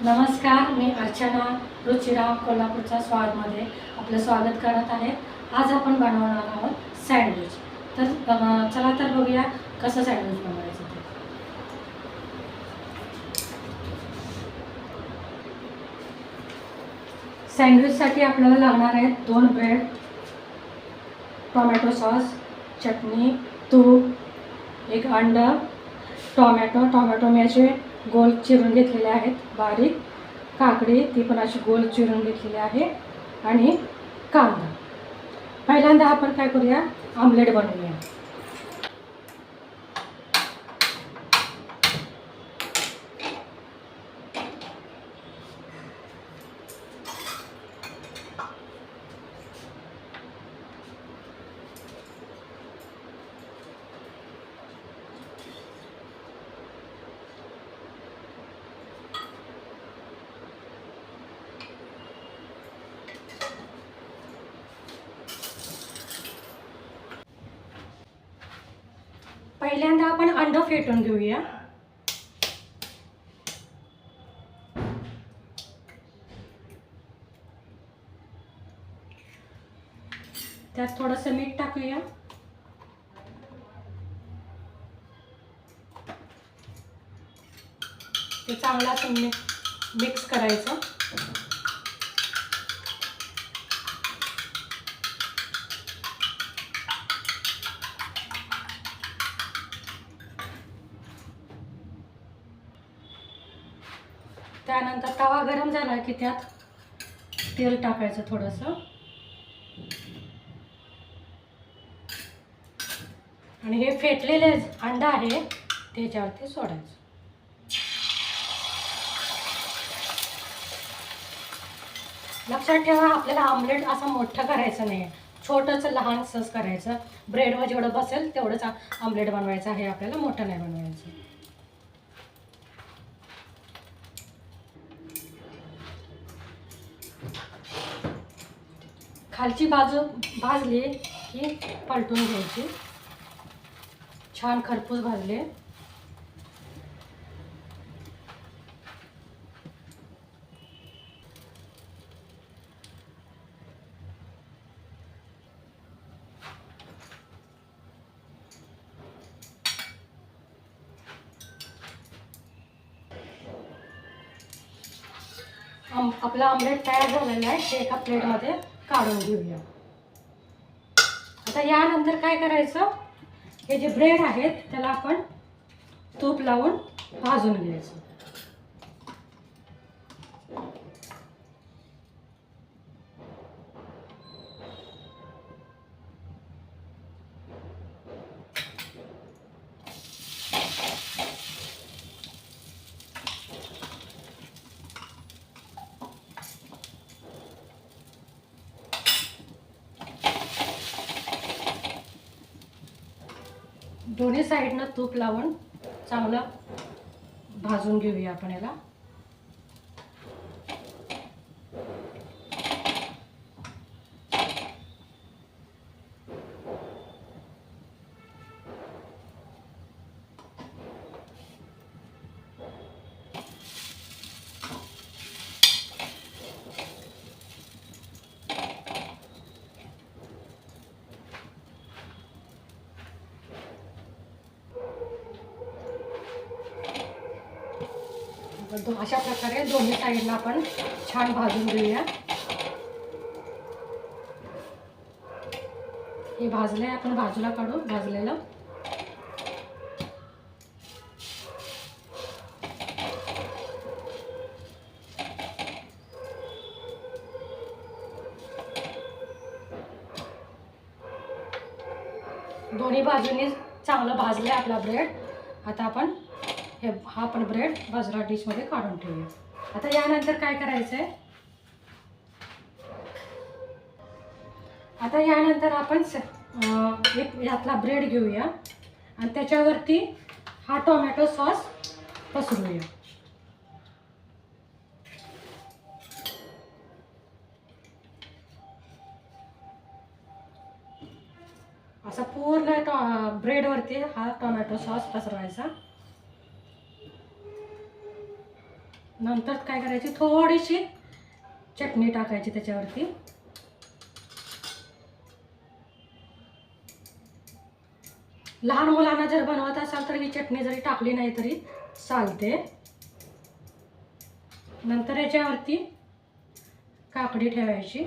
नमस्कार, मी अर्चना रुचिरा कोल्हापूरच्या स्वादमध्ये आपलं स्वागत करत आहे। आज आपण बनवणार आहोत सँडविच। तर चला तर बघूया कसं सँडविच बनवायचं ते। सँडविचसाठी आपल्याला लागणार आहेत 2 ब्रेड, टोमॅटो सॉस, चटणी, तूप, 1 अंड, टोमॅटो मी असे गोल चिरून घेतलेले आहेत, बारीक काकडी ती पण अशी गोल चिरून घेतलेली आहे आणि कांदा। पहिल्यांदा आपण काय करूया, आमलेट बनवूया। पहिल्यांदा आपण अंड फेटून घेऊया। त्यात थोडंसं मीठ टाकूया। ते चांगलं असं मिक्स करायचं। त्यानंतर तवा गरम झाला की त्यात तेल टाकायचं थोडंसं आणि हे फेटलेले अंडा आहे त्याच्यावरती सोडायचं। लक्षात ठेवा, आपल्याला आमलेट असं मोठं करायचं नाही, छोटंसं लहानसंच करायचं। ब्रेडवर जेवढं बसेल तेवढंच आमलेट बनवायचं आहे आपल्याला, मोठं नाही बनवायचं। खालची बाजू भाजली की पलटून घ्यायची। छान खरपूस भाजले। आपला आमलेट तयार झालेला आहे, ते एका प्लेटमध्ये काढून घेऊया। आता यानंतर काय करायचं, हे जे ब्रेड आहेत त्याला आपण तूप लावून भाजून घ्यायचं। दोन्ही साईडनं तूप लावून चांगलं भाजून घेऊया आपण याला। अशा प्रकारे दोन्ही साईडला आपण छान भाजून घेऊया। हे भाजले, आपण बाजूला काढू भाजलेलं। दोन्ही बाजूनी चांगलं भाजले आपला ब्रेड। आता आपण हा पण ब्रेड बाजूला डिशमध्ये काढून ठेवूया। आता यानंतर काय करायचं आहे, आता यानंतर आपण एक यातला ब्रेड घेऊया आणि त्याच्यावरती हा टोमॅटो सॉस पसरूया। असा पूर्ण ब्रेडवरती हा टोमॅटो सॉस पसरवायचा। नंतर काय करायची, थोडीशी चटणी टाकायची त्याच्यावरती. लहान मुलांना जर बनवत असाल तर ही चटणी जरी टाकली नाही तरी चालते. नंतर याच्यावरती काकडी ठेवायची.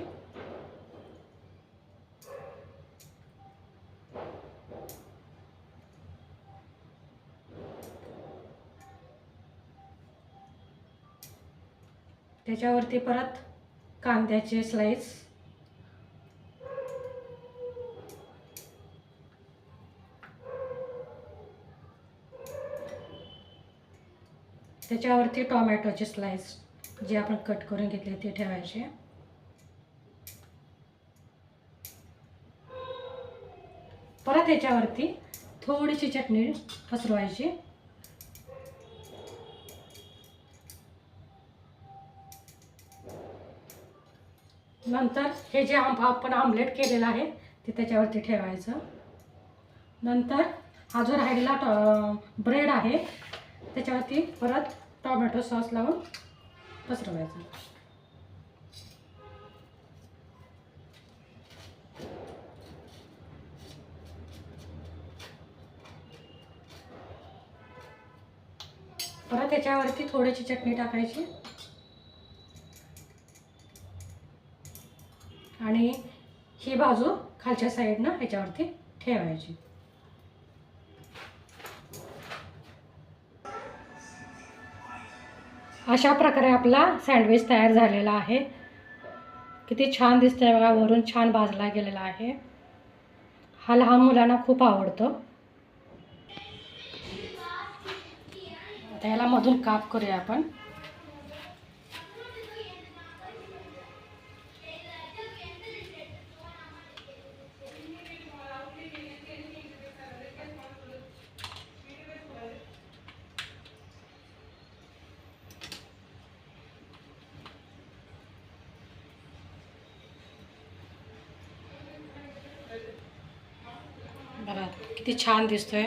त्याच्यावरती परत कांद्याचे स्लाइस. त्याच्यावरती टोमॅटोचे स्लाइस जे आपण कट करून घेतले ते ठेवायचे. परत याच्यावरती थोडीशी चटणी पसरवायची. नंतर हे जे आपण आमलेट केलेलं आहे ते त्याच्यावरती ठेवायचं. नंतर हा जो राहिलेला ब्रेड आहे त्याच्यावरती परत टोमॅटो सॉस लावून पसरवायचं. परत याच्यावरती थोडीशी चटणी टाकायची आणि ही बाजू खालच्या साईडनं ह्याच्यावरती ठेवायची. अशा प्रकारे आपला सँडविच तयार झालेला आहे. किती छान दिसतंय बघा, वरून छान भाजला गेलेला आहे. हा लहान मुलांना खूप आवडतो. आता याला मधून काप करूया आपण. बघा किती छान दिसतोय.